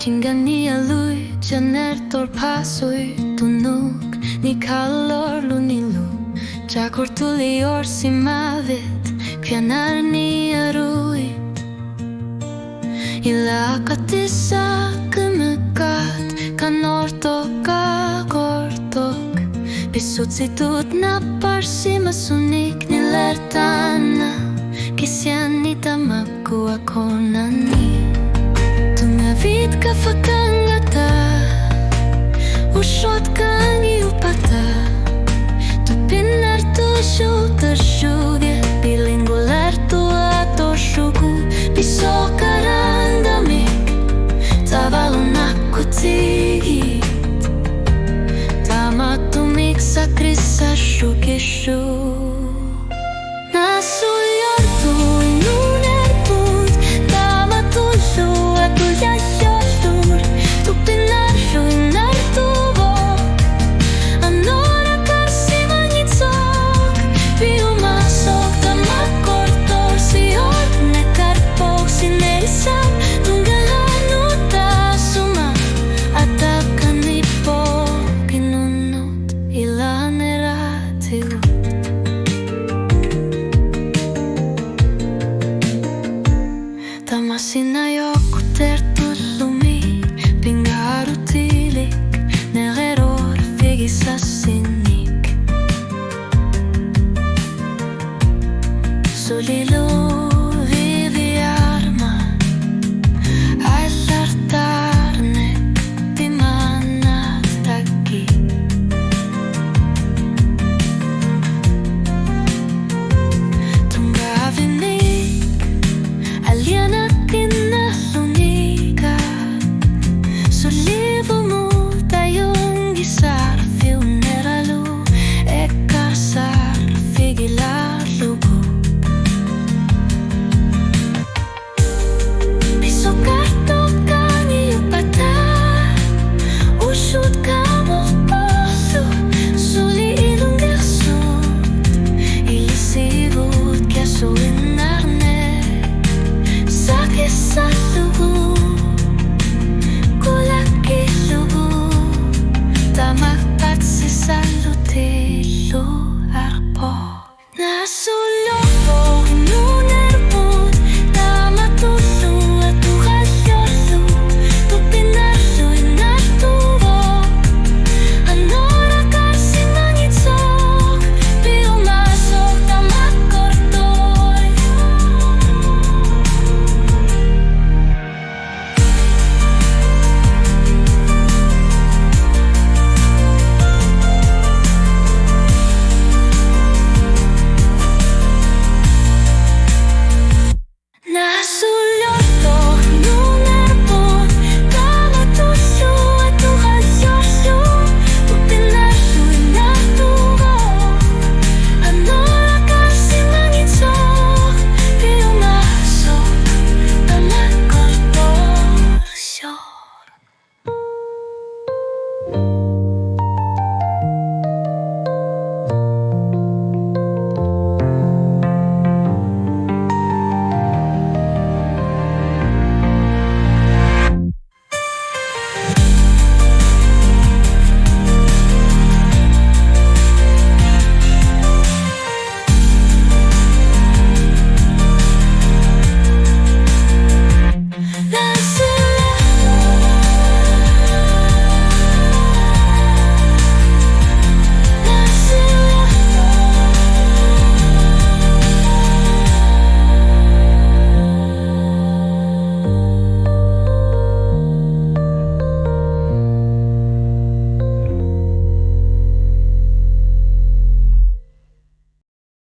Tingani alui janer torpasoi tunuk ni kalor lunilu Jakur tulior simavit pianar ni arui Ila katisa kemekat kanortok agortok Pisut situt na parsimasunik nilertana Kisiani tamaku akonani Tumavit ka fakangata Ushot kangi upata Tu pinar tu shutar shuvia Bilingular tu ator shugu Piso karandamik Tavalunak utigit Tamatumik sakrisa shugishu Naasuliortoq Inuunerput Tamatullu atullasjastur Tu pinarlu inartuvok Anora karsimangitsok Piumasok tamakortor siot nekarpok sineisam Tungalanuta suma atakanipok Inunut ilaneratilu Tamasinajoku tertullumi Pingarutilik Negeror figisasinik Sulilo